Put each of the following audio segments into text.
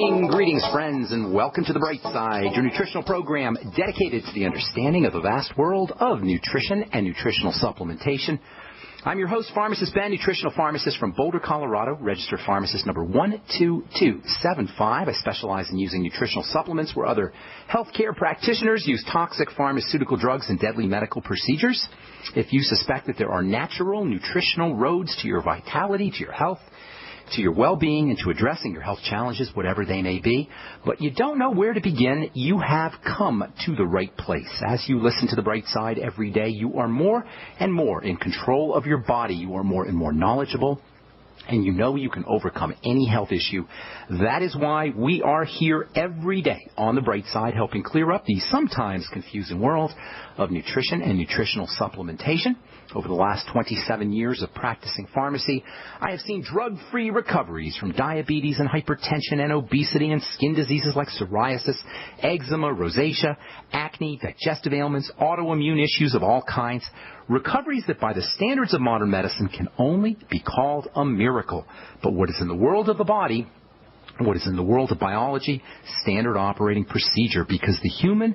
Greetings, friends, and welcome to the Brightside, your nutritional program dedicated to the understanding of the vast world of nutrition and nutritional supplementation. I'm your host, Pharmacist Ben, nutritional pharmacist from Boulder, Colorado, registered pharmacist number 12275. I specialize in using nutritional supplements where other healthcare practitioners use toxic pharmaceutical drugs and deadly medical procedures. If you suspect that there are natural nutritional roads to your vitality, to your health, to your well-being, and to addressing your health challenges, whatever they may be, but you don't know where to begin, you have come to the right place. As you listen to the Bright Side every day, you are more and more in control of your body. You are more and more knowledgeable, and you know you can overcome any health issue. That is why we are here every day on the Bright Side, helping clear up the sometimes confusing world of nutrition and nutritional supplementation. Over the last 27 years of practicing pharmacy, I have seen drug-free recoveries from diabetes and hypertension and obesity and skin diseases like psoriasis, eczema, rosacea, acne, digestive ailments, autoimmune issues of all kinds. Recoveries that by the standards of modern medicine can only be called a miracle. But what is in the world of the body, what is in the world of biology, standard operating procedure, because the human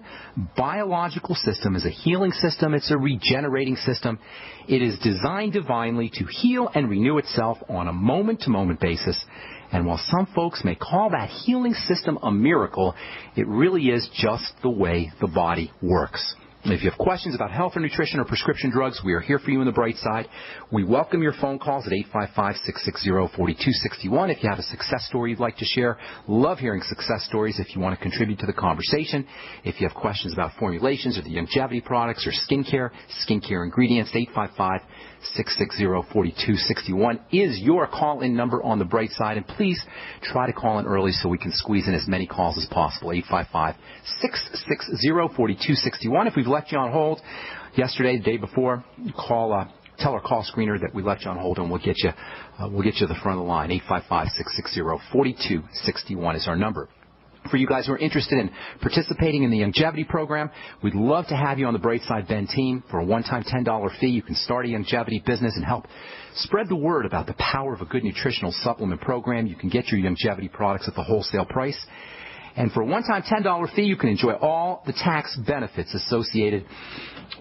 biological system is a healing system. It's a regenerating system. It is designed divinely to heal and renew itself on a moment-to-moment basis. And while some folks may call that healing system a miracle, it really is just the way the body works. If you have questions about health or nutrition or prescription drugs, we are here for you on the Bright Side. We welcome your phone calls at 855-660-4261. If you have a success story you'd like to share, love hearing success stories if you want to contribute to the conversation. If you have questions about formulations or the longevity products or skincare ingredients, 855-660-4261 is your call-in number on the Bright Side. And please try to call in early so we can squeeze in as many calls as possible. 855-660-4261. If we've left you on hold yesterday, the day before, tell our call screener that we left you on hold, and we'll get you to the front of the line. 855-660-4261 is our number. For you guys who are interested in participating in the longevity program, we'd love to have you on the Brightside Ben team. For a one-time $10 fee, you can start a longevity business and help spread the word about the power of a good nutritional supplement program. You can get your longevity products at the wholesale price. And for a one-time $10 fee, you can enjoy all the tax benefits associated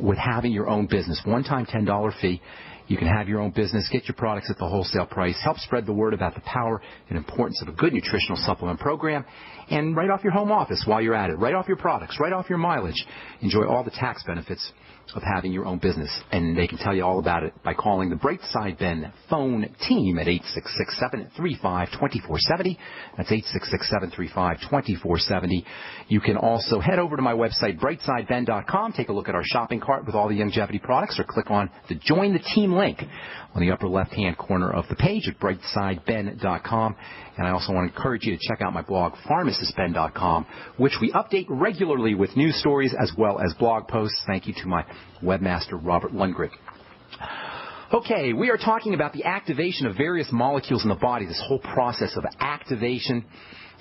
with having your own business. One-time $10 fee. You can have your own business, get your products at the wholesale price, help spread the word about the power and importance of a good nutritional supplement program, and write off your home office while you're at it. Write off your products, write off your mileage. Enjoy all the tax benefits of having your own business. And they can tell you all about it by calling the Brightside Ben phone team at 866-735-2470. That's 866-735-2470. You can also head over to my website, brightsideben.com. Take a look at our shopping cart with all the longevity products, or click on the Join the Team link on the upper left-hand corner of the page at brightsideben.com. And I also want to encourage you to check out my blog, pharmacistben.com, which we update regularly with news stories as well as blog posts. Thank you to my webmaster, Robert Lundgren. Okay, we are talking about the activation of various molecules in the body, this whole process of activation,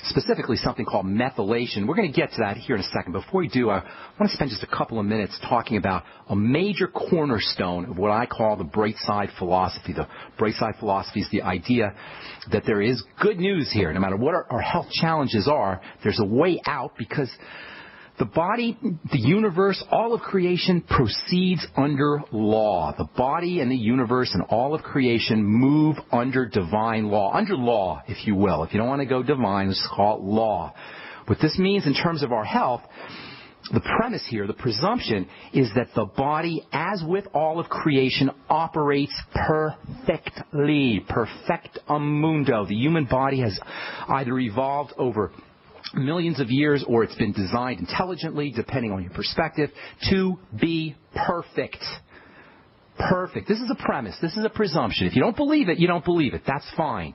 specifically something called methylation. We're going to get to that here in a second. Before we do, I want to spend just a couple of minutes talking about a major cornerstone of what I call the Brightside philosophy. The Brightside philosophy is the idea that there is good news here. No matter what our health challenges are, there's a way out, because the body, the universe, all of creation proceeds under law. The body and the universe and all of creation move under divine law, under law, if you will. If you don't want to go divine, let's call it law. What this means in terms of our health, the premise here, the presumption, is that the body, as with all of creation, operates perfectly, perfectum mundo. The human body has either evolved over millions of years, or it's been designed intelligently, depending on your perspective, to be perfect. Perfect. This is a premise. This is a presumption. If you don't believe it, you don't believe it. That's fine.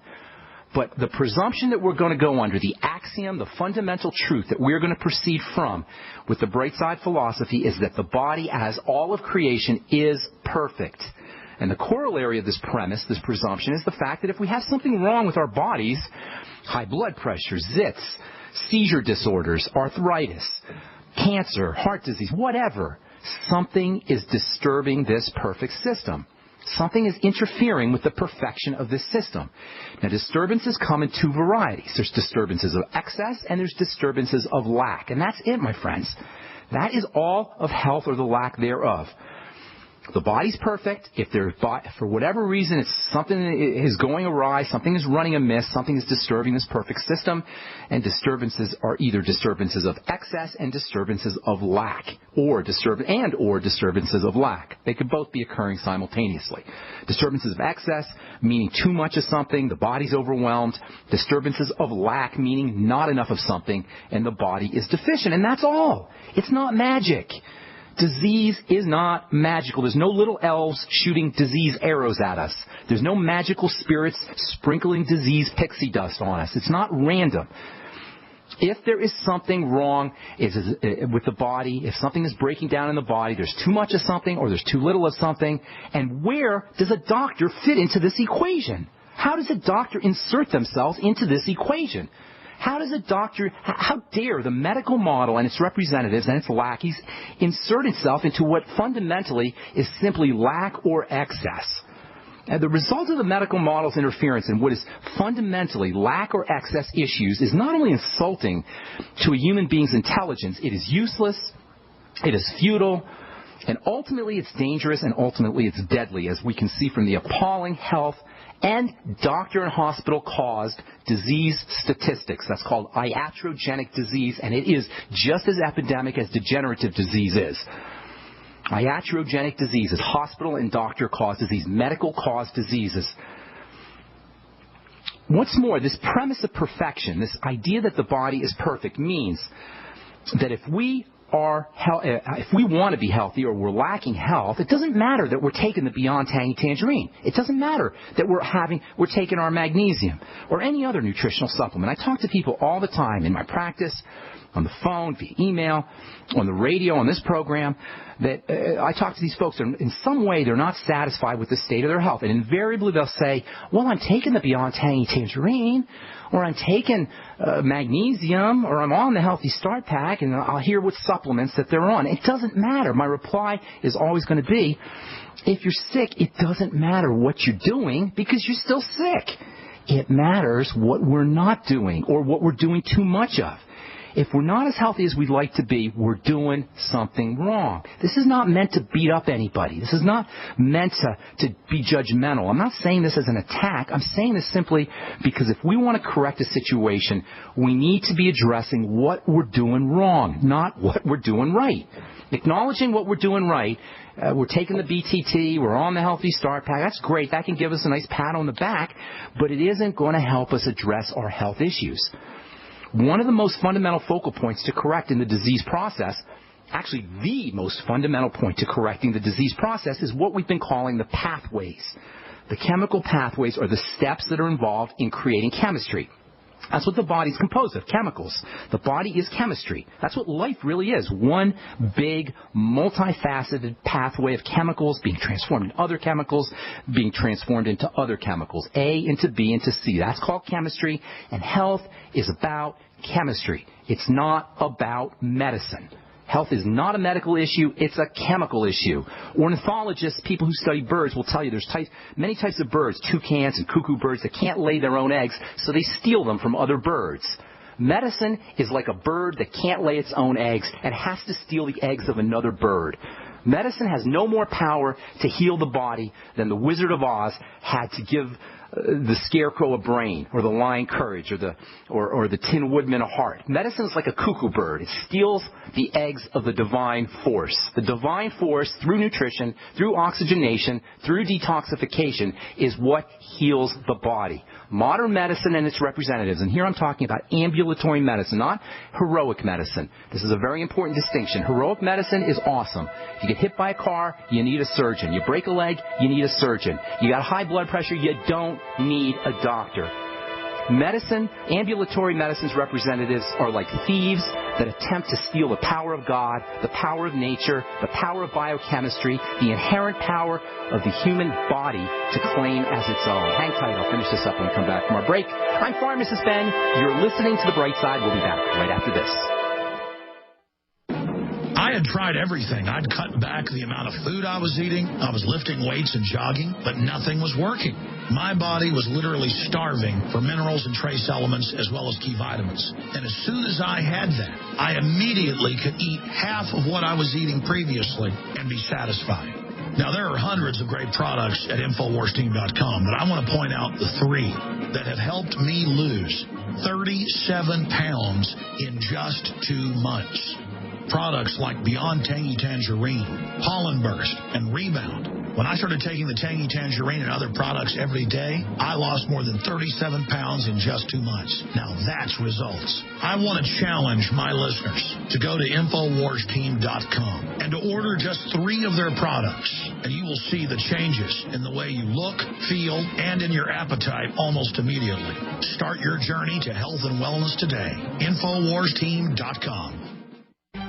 But the presumption that we're going to go under, the axiom, the fundamental truth that we're going to proceed from with the Brightside philosophy, is that the body, as all of creation, is perfect. And the corollary of this premise, this presumption, is the fact that if we have something wrong with our bodies, high blood pressure, zits, seizure disorders, arthritis, cancer, heart disease, whatever, something is disturbing this perfect system. Something is interfering with the perfection of this system. Now, disturbances come in two varieties. There's disturbances of excess and there's disturbances of lack. And that's it, my friends. That is all of health or the lack thereof. The body's perfect. If there's, for whatever reason, it's something is going awry, something is running amiss, something is disturbing this perfect system, and disturbances are either disturbances of excess and disturbances of lack, or disturbances of lack. They could both be occurring simultaneously. Disturbances of excess, meaning too much of something, the body's overwhelmed. Disturbances of lack, meaning not enough of something, and the body is deficient. And that's all. It's not magic. Disease is not magical. There's no little elves shooting disease arrows at us. There's no magical spirits sprinkling disease pixie dust on us. It's not random. If there is something wrong with the body, if something is breaking down in the body, there's too much of something or there's too little of something, and where does a doctor fit into this equation? How does a doctor insert themselves into this equation? How dare the medical model and its representatives and its lackeys insert itself into what fundamentally is simply lack or excess? And the result of the medical model's interference in what is fundamentally lack or excess issues is not only insulting to a human being's intelligence, it is useless, it is futile, and ultimately it's dangerous, and ultimately it's deadly, as we can see from the appalling health and doctor and hospital-caused disease statistics. That's called iatrogenic disease, and it is just as epidemic as degenerative disease is. Iatrogenic disease is hospital and doctor-caused disease, medical-caused diseases. What's more, this premise of perfection, this idea that the body is perfect, means that if we want to be healthy or we're lacking health, it doesn't matter that we're taking the Beyond Tangy Tangerine. It doesn't matter that we're taking our magnesium or any other nutritional supplement. I talk to people all the time in my practice, on the phone, via email, on the radio, on this program, that I talk to these folks, and in some way they're not satisfied with the state of their health. And invariably they'll say, well, I'm taking the Beyond Tangy Tangerine, or I'm taking magnesium, or I'm on the Healthy Start Pack, and I'll hear what supplements that they're on. It doesn't matter. My reply is always going to be, if you're sick, it doesn't matter what you're doing because you're still sick. It matters what we're not doing or what we're doing too much of. If we're not as healthy as we'd like to be, we're doing something wrong. This is not meant to beat up anybody. This is not meant to be judgmental. I'm not saying this as an attack. I'm saying this simply because if we want to correct a situation, we need to be addressing what we're doing wrong, not what we're doing right. Acknowledging what we're doing right, we're taking the BTT, we're on the Healthy Start Pack, that's great. That can give us a nice pat on the back, but it isn't going to help us address our health issues. One of the most fundamental focal points to correct in the disease process, actually the most fundamental point to correcting the disease process, is what we've been calling the pathways. The chemical pathways are the steps that are involved in creating chemistry. That's what the body's composed of, chemicals. The body is chemistry. That's what life really is. One big, multifaceted pathway of chemicals being transformed into other chemicals, being transformed into other chemicals. A into B into C. That's called chemistry, and health is about chemistry. It's not about medicine. Health is not a medical issue, it's a chemical issue. Ornithologists, people who study birds, will tell you there's many types of birds, toucans and cuckoo birds, that can't lay their own eggs, so they steal them from other birds. Medicine is like a bird that can't lay its own eggs and has to steal the eggs of another bird. Medicine has no more power to heal the body than the Wizard of Oz had to give the Scarecrow a brain, or the Lion courage, or the Tin Woodman a heart. Medicine is like a cuckoo bird. It steals the eggs of the divine force. The divine force, through nutrition, through oxygenation, through detoxification, is what heals the body. Modern medicine and its representatives, and here I'm talking about ambulatory medicine, not heroic medicine. This is a very important distinction. Heroic medicine is awesome. If you get hit by a car, you need a surgeon. You break a leg, you need a surgeon. You got high blood pressure, you don't need a doctor. Medicine, ambulatory medicine's representatives are like thieves that attempt to steal the power of God, the power of nature, the power of biochemistry, the inherent power of the human body to claim as its own. Hang tight, I'll finish this up when we come back from our break. I'm Pharmacist Ben. You're listening to The Bright Side. We'll be back right after this. I had tried everything. I'd cut back the amount of food I was eating. I was lifting weights and jogging, but nothing was working. My body was literally starving for minerals and trace elements as well as key vitamins. And as soon as I had that, I immediately could eat half of what I was eating previously and be satisfied. Now, there are hundreds of great products at InfoWarsTeam.com, but I want to point out the 3 that have helped me lose 37 pounds in just 2 months. Products like Beyond Tangy Tangerine, Pollen Burst, and Rebound. When I started taking the Tangy Tangerine and other products every day, I lost more than 37 pounds in just 2 months. Now that's results. I want to challenge my listeners to go to InfoWarsTeam.com and to order just 3 of their products, and you will see the changes in the way you look, feel, and in your appetite almost immediately. Start your journey to health and wellness today. InfoWarsTeam.com.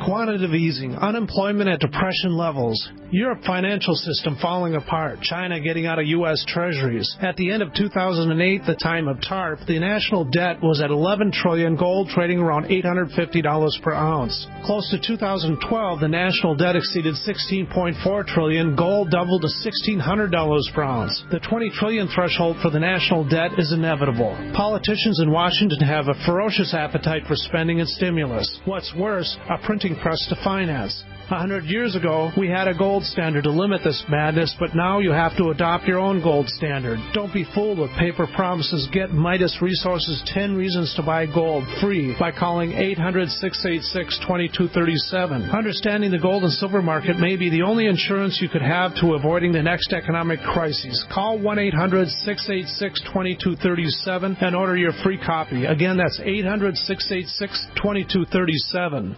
Quantitative easing, unemployment at depression levels, Europe financial system falling apart, China getting out of U.S. treasuries. At the end of 2008, the time of TARP, the national debt was at $11 trillion, gold trading around $850 per ounce. Close to 2012, the national debt exceeded $16.4 trillion, gold doubled to $1,600 per ounce. The $20 trillion threshold for the national debt is inevitable. Politicians in Washington have a ferocious appetite for spending and stimulus. What's worse, a printing press to finance. 100 years ago, we had a gold standard to limit this madness, but now you have to adopt your own gold standard. Don't be fooled with paper promises. Get Midas Resources 10 Reasons to Buy Gold free by calling 800-686-2237. Understanding the gold and silver market may be the only insurance you could have to avoiding the next economic crisis. Call 1-800-686-2237 and order your free copy. Again, that's 800-686-2237.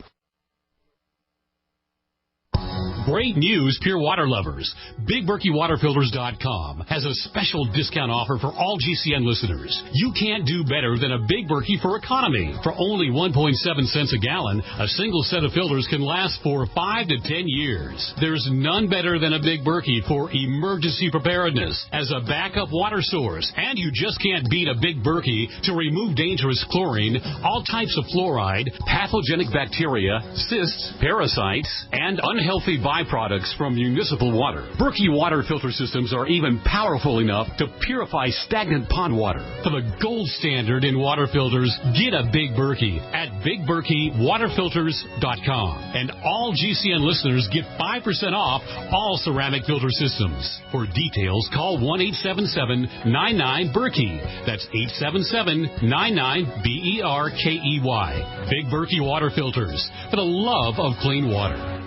Great news, pure water lovers. BigBerkeyWaterFilters.com has a special discount offer for all GCN listeners. You can't do better than a Big Berkey for economy. For only 1.7 cents a gallon, a single set of filters can last for 5 to 10 years. There's none better than a Big Berkey for emergency preparedness as a backup water source. And you just can't beat a Big Berkey to remove dangerous chlorine, all types of fluoride, pathogenic bacteria, cysts, parasites, and unhealthy byproducts from municipal water. Berkey water filter systems are even powerful enough to purify stagnant pond water. For the gold standard in water filters, get a Big Berkey at BigBerkeyWaterFilters.com. And all GCN listeners get 5% off all ceramic filter systems. For details, call 1-877-99-BERKEY. That's 877-99-BERKEY. Big Berkey Water Filters, for the love of clean water.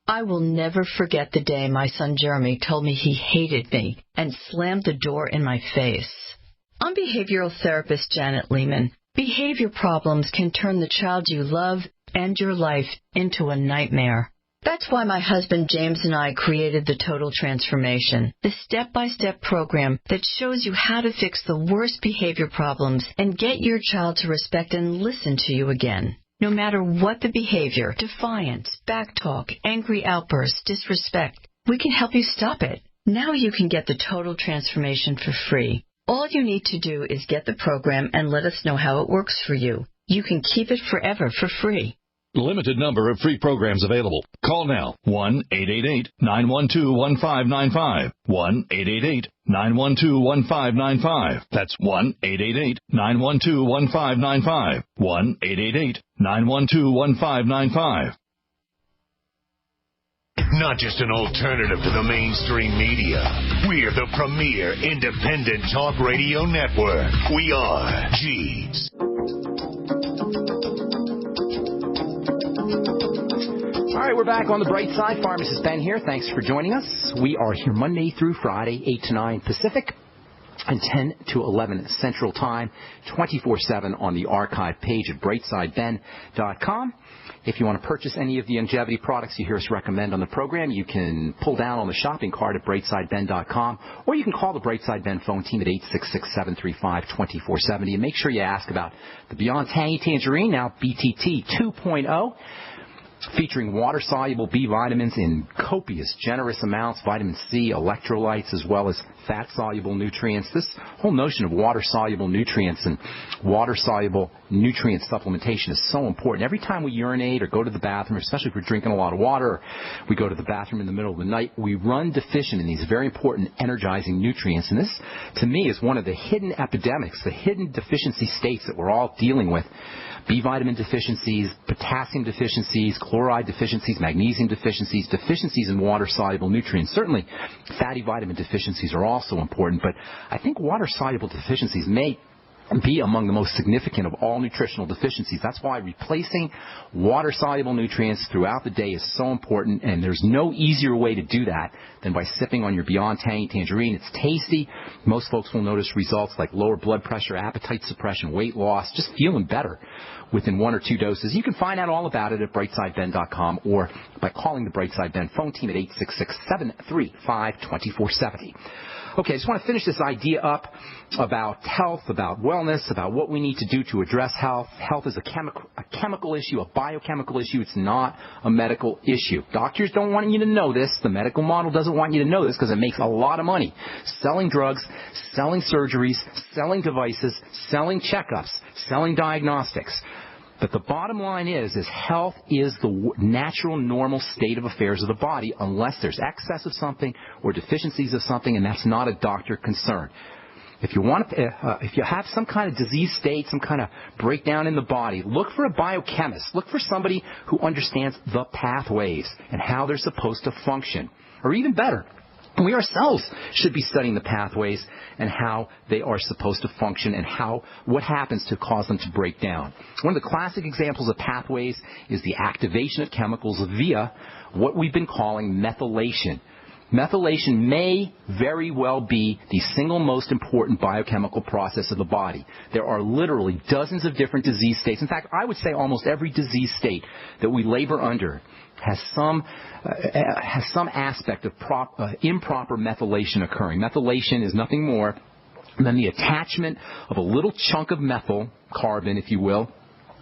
I will never forget the day my son Jeremy told me he hated me and slammed the door in my face. I'm behavioral therapist Janet Lehman. Behavior problems can turn the child you love and your life into a nightmare. That's why my husband James and I created the Total Transformation, the step-by-step program that shows you how to fix the worst behavior problems and get your child to respect and listen to you again. No matter what the behavior, defiance, backtalk, angry outbursts, disrespect, we can help you stop it. Now you can get the Total Transformation for free. All you need to do is get the program and let us know how it works for you. You can keep it forever for free. Limited number of free programs available. Call now. 1-888-912-1595. 1-888-912-1595. That's 1-888-912-1595. 1-888-912-1595. Not just an alternative to the mainstream media. We're the premier independent talk radio network. We are G's. All right, we're back on the bright side. Pharmacist Ben here. Thanks for joining us. We are here Monday through Friday, 8 to 9 Pacific and 10 to 11 Central Time, 24/7 on the archive page at brightsideben.com. If you want to purchase any of the longevity products you hear us recommend on the program, you can pull down on the shopping cart at brightsideben.com, or you can call the Brightside Ben phone team at 866-735-2470. And make sure you ask about the Beyond Tangy Tangerine, now BTT 2.0. featuring water-soluble B vitamins in copious, generous amounts, vitamin C, electrolytes, as well as fat-soluble nutrients. This whole notion of water-soluble nutrients and water-soluble nutrient supplementation is so important. Every time we urinate or go to the bathroom, especially if we're drinking a lot of water, or we go to the bathroom in the middle of the night, we run deficient in these very important energizing nutrients. And this, to me, is one of the hidden epidemics, the hidden deficiency states that we're all dealing with. B vitamin deficiencies, potassium deficiencies, chloride deficiencies, magnesium deficiencies, deficiencies in water-soluble nutrients. Certainly, fatty vitamin deficiencies are also important, but I think water-soluble deficiencies may be among the most significant of all nutritional deficiencies. That's why replacing water-soluble nutrients throughout the day is so important, and there's no easier way to do that than by sipping on your Beyond Tangy Tangerine. It's tasty. Most folks will notice results like lower blood pressure, appetite suppression, weight loss, just feeling better within 1 or 2 doses. You can find out all about it at BrightsideBen.com or by calling the Brightside Ben phone team at 866-735-2470. Okay, I just want to finish this idea up about health, about wellness, about what we need to do to address health. Health is a chemical issue, a biochemical issue. It's not a medical issue. Doctors don't want you to know this. The medical model doesn't want you to know this because it makes a lot of money selling drugs, selling surgeries, selling devices, selling checkups, selling diagnostics. But the bottom line is health is the natural, normal state of affairs of the body unless there's excess of something or deficiencies of something, and that's not a doctor concern. If you have some kind of disease state, some kind of breakdown in the body, look for a biochemist. Look for somebody who understands the pathways and how they're supposed to function. Or even better, we ourselves should be studying the pathways and how they are supposed to function and what happens to cause them to break down. One of the classic examples of pathways is the activation of chemicals via what we've been calling methylation. Methylation may very well be the single most important biochemical process of the body. There are literally dozens of different disease states. In fact, I would say almost every disease state that we labor under has some aspect of improper methylation occurring. Methylation is nothing more than the attachment of a little chunk of methyl carbon, if you will,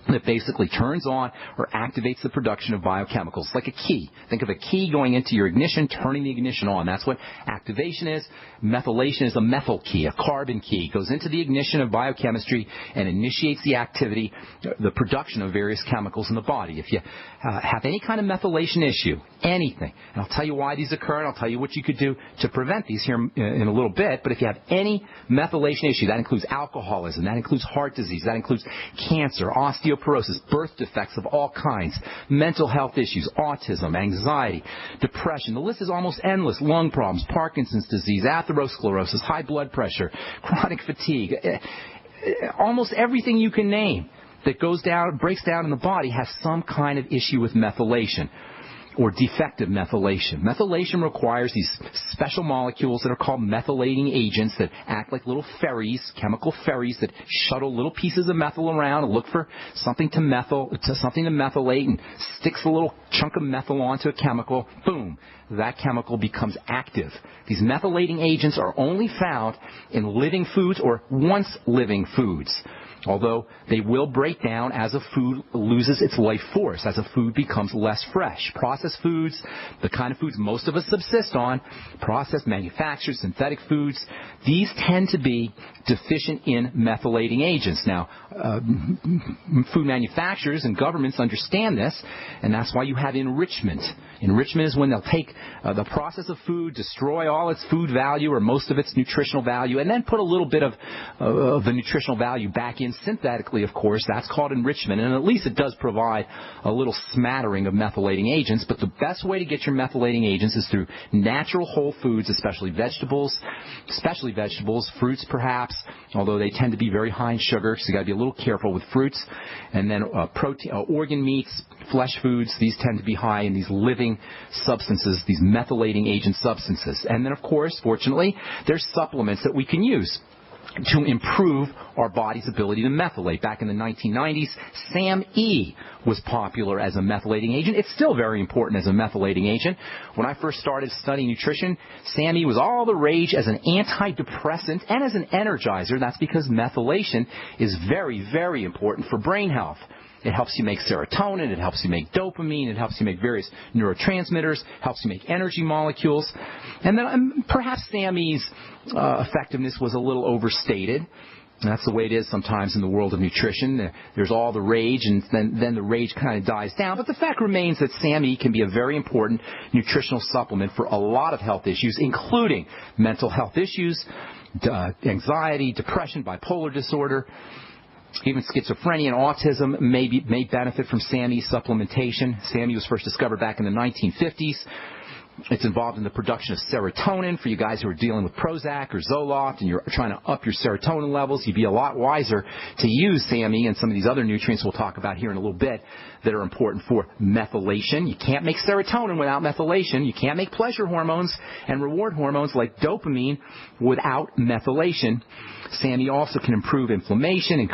that basically turns on or activates the production of biochemicals, like a key. Think of a key going into your ignition, turning the ignition on. That's what activation is. Methylation is a methyl key, a carbon key. It goes into the ignition of biochemistry and initiates the activity, the production of various chemicals in the body. If you have any kind of methylation issue, anything, and I'll tell you why these occur, and I'll tell you what you could do to prevent these here in a little bit, but if you have any methylation issue, that includes alcoholism, that includes heart disease, that includes cancer, osteoporosis, birth defects of all kinds, mental health issues, autism, anxiety, depression. The list is almost endless. Lung problems, Parkinson's disease, atherosclerosis, high blood pressure, chronic fatigue. Almost everything you can name that breaks down in the body has some kind of issue with methylation or defective methylation. Methylation requires these special molecules that are called methylating agents that act like little ferries, chemical ferries that shuttle little pieces of methyl around and look for something to methylate and sticks a little chunk of methyl onto a chemical. Boom, that chemical becomes active. These methylating agents are only found in living foods or once living foods, although they will break down as a food loses its life force, as a food becomes less fresh. Processed foods, the kind of foods most of us subsist on, processed, manufactured, synthetic foods, these tend to be deficient in methylating agents. Now, food manufacturers and governments understand this, and that's why you have enrichment. Enrichment is when they'll take the process of food, destroy all its food value or most of its nutritional value, and then put a little bit of the nutritional value back in synthetically, of course. That's called enrichment, and at least it does provide a little smattering of methylating agents. But the best way to get your methylating agents is through natural whole foods, especially vegetables, fruits perhaps, although they tend to be very high in sugar, so you got to be a little careful with fruits. And then protein, organ meats, flesh foods, these tend to be high in these living substances, these methylating agent substances. And then, of course, fortunately, there's supplements that we can use to improve our body's ability to methylate. Back in the 1990s, SAM-E was popular as a methylating agent. It's still very important as a methylating agent. When I first started studying nutrition, SAM-E was all the rage as an antidepressant and as an energizer. That's because methylation is very, very important for brain health. It helps you make serotonin. It helps you make dopamine. It helps you make various neurotransmitters. Helps you make energy molecules. And then perhaps SAME's effectiveness was a little overstated. And that's the way it is sometimes in the world of nutrition. There's all the rage, and then the rage kind of dies down. But the fact remains that SAMe can be a very important nutritional supplement for a lot of health issues, including mental health issues, anxiety, depression, bipolar disorder. Even schizophrenia and autism may benefit from SAMe supplementation. SAMe was first discovered back in the 1950s. It's involved in the production of serotonin. For you guys who are dealing with Prozac or Zoloft and you're trying to up your serotonin levels, you'd be a lot wiser to use SAMe and some of these other nutrients we'll talk about here in a little bit that are important for methylation. You can't make serotonin without methylation. You can't make pleasure hormones and reward hormones like dopamine without methylation. SAMe also can improve inflammation and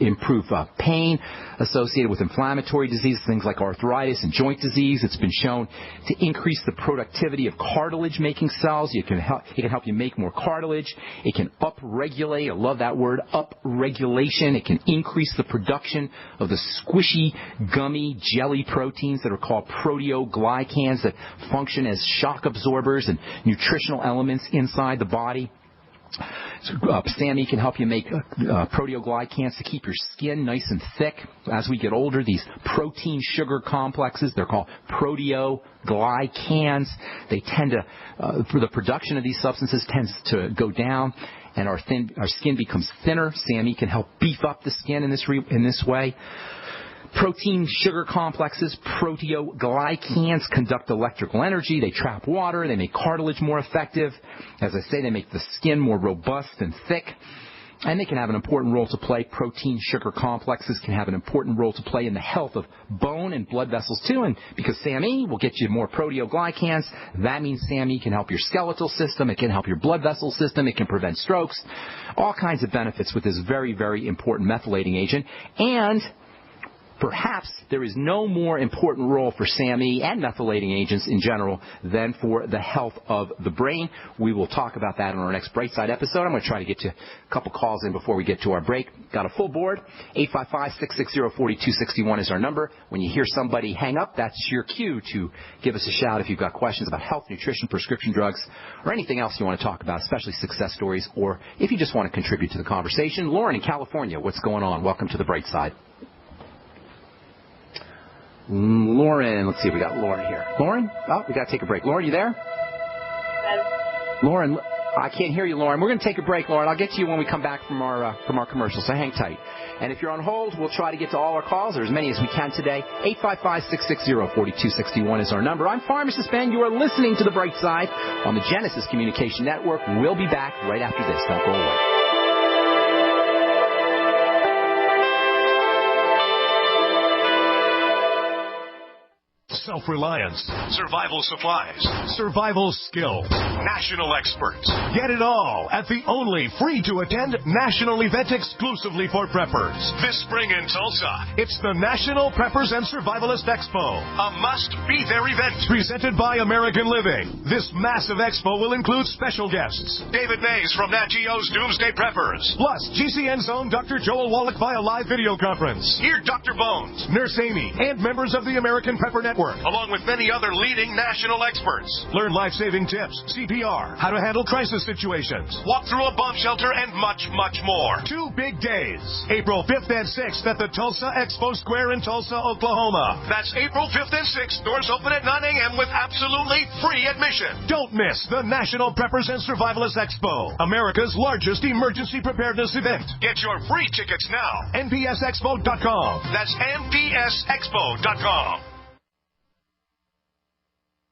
improve pain associated with inflammatory diseases, things like arthritis and joint disease. It's been shown to increase the productivity of cartilage-making cells. It can help you make more cartilage. It can upregulate, I love that word, upregulation. It can increase the production of the squishy, gummy, jelly proteins that are called proteoglycans that function as shock absorbers and nutritional elements inside the body. SAMe can help you make proteoglycans to keep your skin nice and thick. As we get older, these protein sugar complexes, they're called proteoglycans. They tend to, for the production of these substances tends to go down, and our skin becomes thinner. SAMe can help beef up the skin in this way. Protein sugar complexes, proteoglycans, conduct electrical energy. They trap water. They make cartilage more effective. As I say, they make the skin more robust and thick. And they can have an important role to play. Protein sugar complexes can have an important role to play in the health of bone and blood vessels, too. And because SAMe will get you more proteoglycans, that means SAMe can help your skeletal system. It can help your blood vessel system. It can prevent strokes. All kinds of benefits with this very, very important methylating agent. And perhaps there is no more important role for SAMe and methylating agents in general than for the health of the brain. We will talk about that in our next Brightside episode. I'm going to try to get you a couple calls in before we get to our break. Got a full board. 855-660-4261 is our number. When you hear somebody hang up, that's your cue to give us a shout if you've got questions about health, nutrition, prescription drugs, or anything else you want to talk about, especially success stories, or if you just want to contribute to the conversation. Lauren in California, what's going on? Welcome to the Brightside. Lauren, let's see, we got Lauren here. Lauren? Oh, we got to take a break. Lauren, you there? Lauren, I can't hear you, Lauren. We're going to take a break, Lauren. I'll get to you when we come back from our commercial, so hang tight. And if you're on hold, we'll try to get to all our calls, or as many as we can today. 855-660-4261 is our number. I'm Pharmacist Ben. You are listening to The Bright Side on the Genesis Communication Network. We'll be back right after this. Don't go away. Self-reliance, survival supplies, survival skills, national experts. Get it all at the only free-to-attend national event exclusively for preppers. This spring in Tulsa, it's the National Preppers and Survivalist Expo, a must-be-there event presented by American Living. This massive expo will include special guests, David Mays from Nat Geo's Doomsday Preppers, plus GCN's own Dr. Joel Wallach via live video conference. Hear Dr. Bones, Nurse Amy, and members of the American Prepper Network, along with many other leading national experts. Learn life-saving tips, CPR, how to handle crisis situations, walk through a bomb shelter, and much, much more. 2 big days, April 5th and 6th at the Tulsa Expo Square in Tulsa, Oklahoma. That's April 5th and 6th. Doors open at 9 a.m. with absolutely free admission. Don't miss the National Preppers and Survivalists Expo, America's largest emergency preparedness event. Get your free tickets now. NPSExpo.com. That's NPSExpo.com.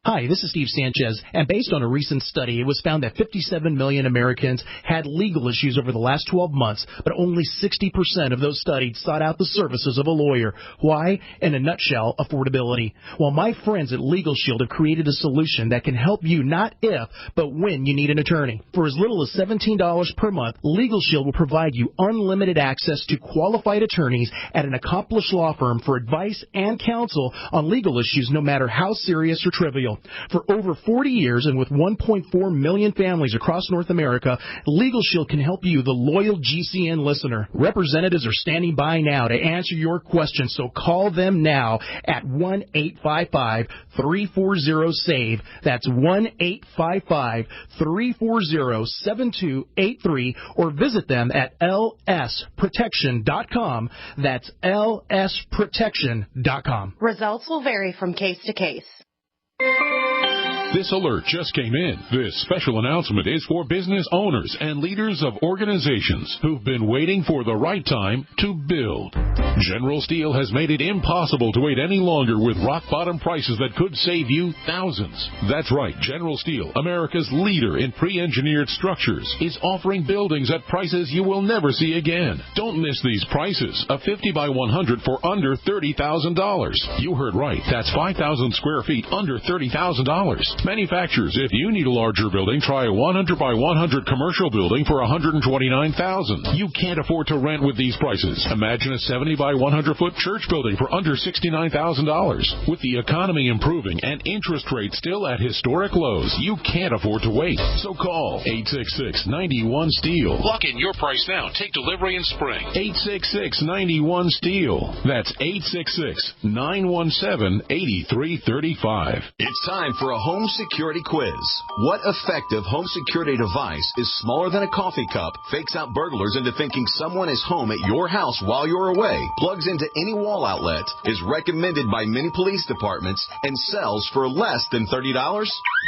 Hi, this is Steve Sanchez, and based on a recent study, it was found that 57 million Americans had legal issues over the last 12 months, but only 60% of those studied sought out the services of a lawyer. Why? In a nutshell, affordability. Well, my friends at Legal Shield have created a solution that can help you not if, but when you need an attorney. For as little as $17 per month, Legal Shield will provide you unlimited access to qualified attorneys at an accomplished law firm for advice and counsel on legal issues, no matter how serious or trivial. Steel. For over 40 years and with 1.4 million families across North America, Legal Shield can help you, the loyal GCN listener. Representatives are standing by now to answer your questions, so call them now at 1-855-340-SAVE. That's 1-855-340-7283, or visit them at lsprotection.com. That's lsprotection.com. Results will vary from case to case. This alert just came in. This special announcement is for business owners and leaders of organizations who've been waiting for the right time to build. General Steel has made it impossible to wait any longer with rock-bottom prices that could save you thousands. That's right. General Steel, America's leader in pre-engineered structures, is offering buildings at prices you will never see again. Don't miss these prices. A 50 by 100 for under $30,000. You heard right. That's 5,000 square feet under $30,000. Manufacturers, if you need a larger building, try a 100 by 100 commercial building for $129,000. You can't afford to rent with these prices. Imagine a 70 by 100 foot church building for under $69,000. With the economy improving and interest rates still at historic lows, you can't afford to wait. So call 866-91-STEEL. Lock in your price now. Take delivery in spring. 866-91-STEEL. That's 866-917-8335. It's time for a home security quiz. What effective home security device is smaller than a coffee cup, fakes out burglars into thinking someone is home at your house while you're away, plugs into any wall outlet, is recommended by many police departments, and sells for less than $30?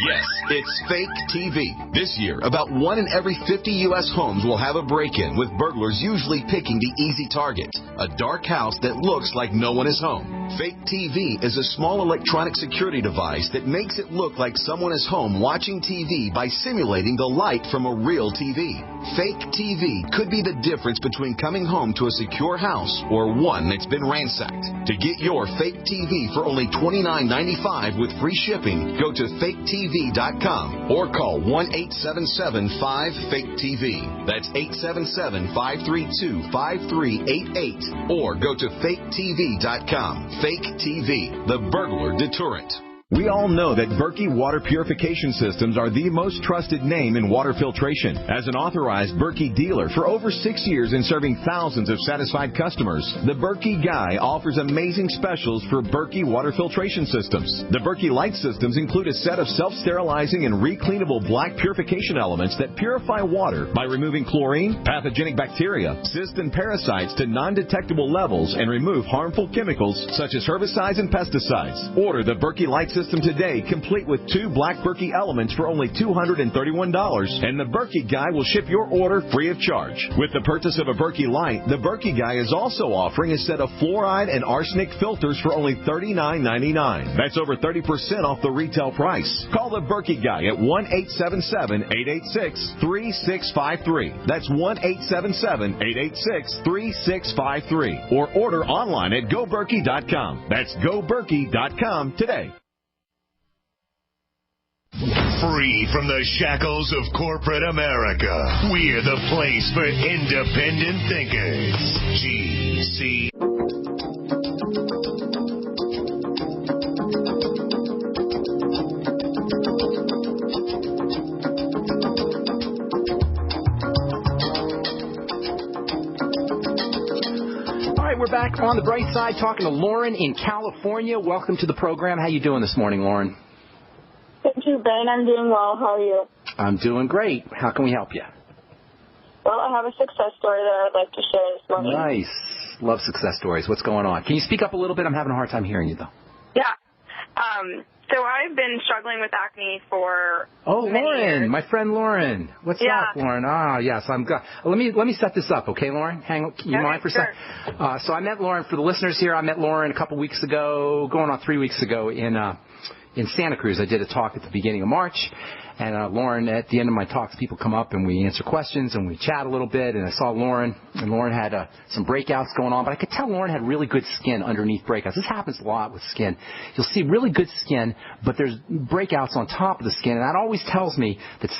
Yes, it's Fake TV. This year, about 1 in every 50 U.S. homes will have a break-in, with burglars usually picking the easy target, a dark house that looks like no one is home. Fake TV is a small electronic security device that makes it look like someone is home watching TV by simulating the light from a real TV. Fake TV could be the difference between coming home to a secure house or one that's been ransacked. To get your Fake TV for only $29.95 with free shipping, go to faketv.com or call 1-877-5-FAKE-TV. That's 877-532-5388, or go to faketv.com. Fake TV, the burglar deterrent. We all know that Berkey Water Purification Systems are the most trusted name in water filtration. As an authorized Berkey dealer for over 6 years and serving thousands of satisfied customers, the Berkey Guy offers amazing specials for Berkey Water Filtration Systems. The Berkey Light Systems include a set of self-sterilizing and recleanable black purification elements that purify water by removing chlorine, pathogenic bacteria, cysts, and parasites to non-detectable levels and remove harmful chemicals such as herbicides and pesticides. Order the Berkey Light System today, complete with 2 black Berkey elements for only $231, and the Berkey Guy will ship your order free of charge. With the purchase of a Berkey Light, the Berkey Guy is also offering a set of fluoride and arsenic filters for only $39.99. That's over 30% off the retail price. Call the Berkey Guy at 1-877-886-3653. That's 1-877-886-3653. Or order online at goberkey.com. That's goberkey.com today. Free from the shackles of corporate America, we're the place for independent thinkers. GC. All right, we're back on the bright side talking to Lauren in California. Welcome to the program. How you doing this morning, Lauren? Thank you, Ben. I'm doing well. How are you? I'm doing great. How can we help you? Well, I have a success story that I'd like to share this morning. Nice. Love success stories. What's going on? Can you speak up a little bit? I'm having a hard time hearing you, though. Yeah. So I've been struggling with acne for many Lauren, years. my friend Lauren. What's up, Lauren? Yes, I'm good. Let me set this up, okay, Lauren? Hang on. You mind for a second? So I met Lauren, for the listeners here, I met Lauren a couple weeks ago, going on 3 weeks ago in Santa Cruz. I did a talk at the beginning of March, And Lauren, at the end of my talks, people come up and we answer questions and we chat a little bit. And I saw Lauren, and Lauren had some breakouts going on. But I could tell Lauren had really good skin underneath breakouts. This happens a lot with skin. You'll see really good skin, but there's breakouts on top of the skin. And that always tells me that,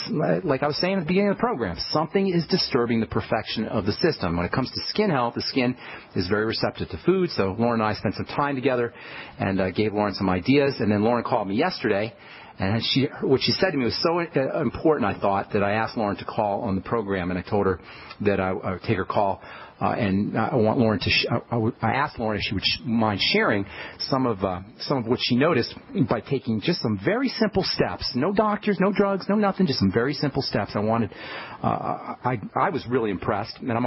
like I was saying at the beginning of the program, something is disturbing the perfection of the system. When it comes to skin health, the skin is very receptive to food. So Lauren and I spent some time together and gave Lauren some ideas. And then Lauren called me yesterday. And what she said to me was so important, I thought, that I asked Lauren to call on the program, and I told her that I would take her call. And I want Lauren to. I asked Lauren if she would mind sharing some of what she noticed by taking just some very simple steps. No doctors, no drugs, no nothing. Just some very simple steps. I was really impressed, and I'm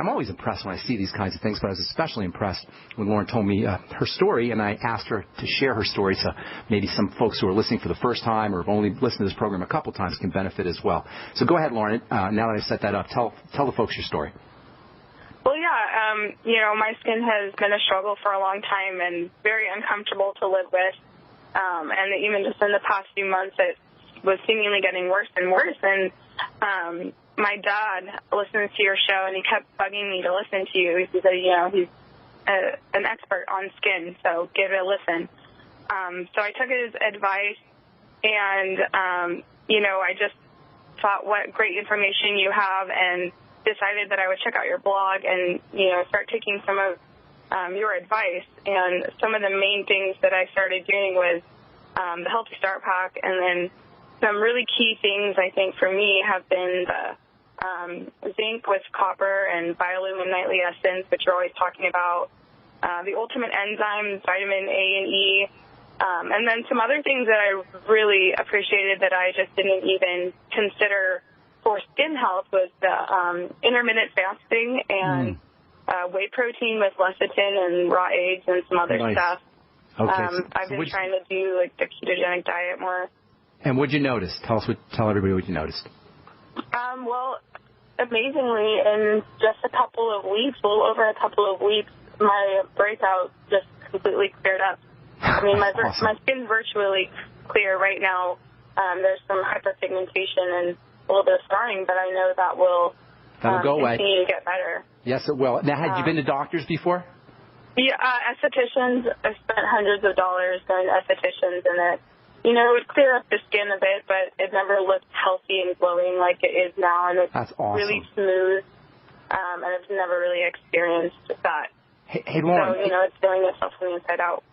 always impressed when I see these kinds of things. But I was especially impressed when Lauren told me her story, and I asked her to share her story, so maybe some folks who are listening for the first time or have only listened to this program a couple times can benefit as well. So go ahead, Lauren. Now that I've set that up, tell the folks your story. Well, yeah, my skin has been a struggle for a long time and very uncomfortable to live with. And even just in the past few months, it was seemingly getting worse and worse. And my dad listens to your show, and he kept bugging me to listen to you. He said, he's an expert on skin, so give it a listen. So I took his advice, and, I just thought what great information you have, and decided that I would check out your blog and, start taking some of your advice. And some of the main things that I started doing was the Healthy Start Pack, and then some really key things I think for me have been the zinc with copper and Biolumin Nightly Essence, which you're always talking about, the Ultimate Enzymes, vitamin A and E, and then some other things that I really appreciated that I just didn't even consider for skin health was the intermittent fasting and whey protein with lecithin and raw eggs and some other stuff. Okay. I've been trying to do like the ketogenic diet more. And what'd you notice? Tell everybody what you noticed. Well, amazingly, in just a couple of weeks, a little over a couple of weeks, my breakout just completely cleared up. I mean, my skin's virtually clear right now. There's some hyperpigmentation and a little bit of scarring, but I know that will go away. Continue to get better. Yes, it will. Now, had you been to doctors before? Yeah, estheticians. I've spent hundreds of dollars going to estheticians, and it would clear up the skin a bit, but it never looked healthy and glowing like it is now, and it's That's awesome. really smooth, and I've never really experienced that. Hey, Lauren. So, it's feeling itself from the inside out.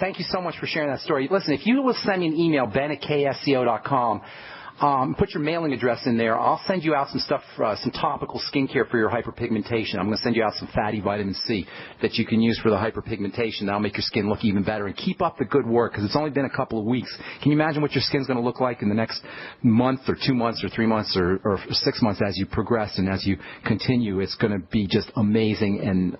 Thank you so much for sharing that story. Listen, if you will send me an email, ben@ksco.com, put your mailing address in there. I'll send you out some stuff, some topical skincare for your hyperpigmentation. I'm going to send you out some fatty vitamin C that you can use for the hyperpigmentation. That'll make your skin look even better. And keep up the good work, because it's only been a couple of weeks. Can you imagine what your skin's going to look like in the next month or 2 months or 3 months or 6 months as you progress and as you continue? It's going to be just amazing. And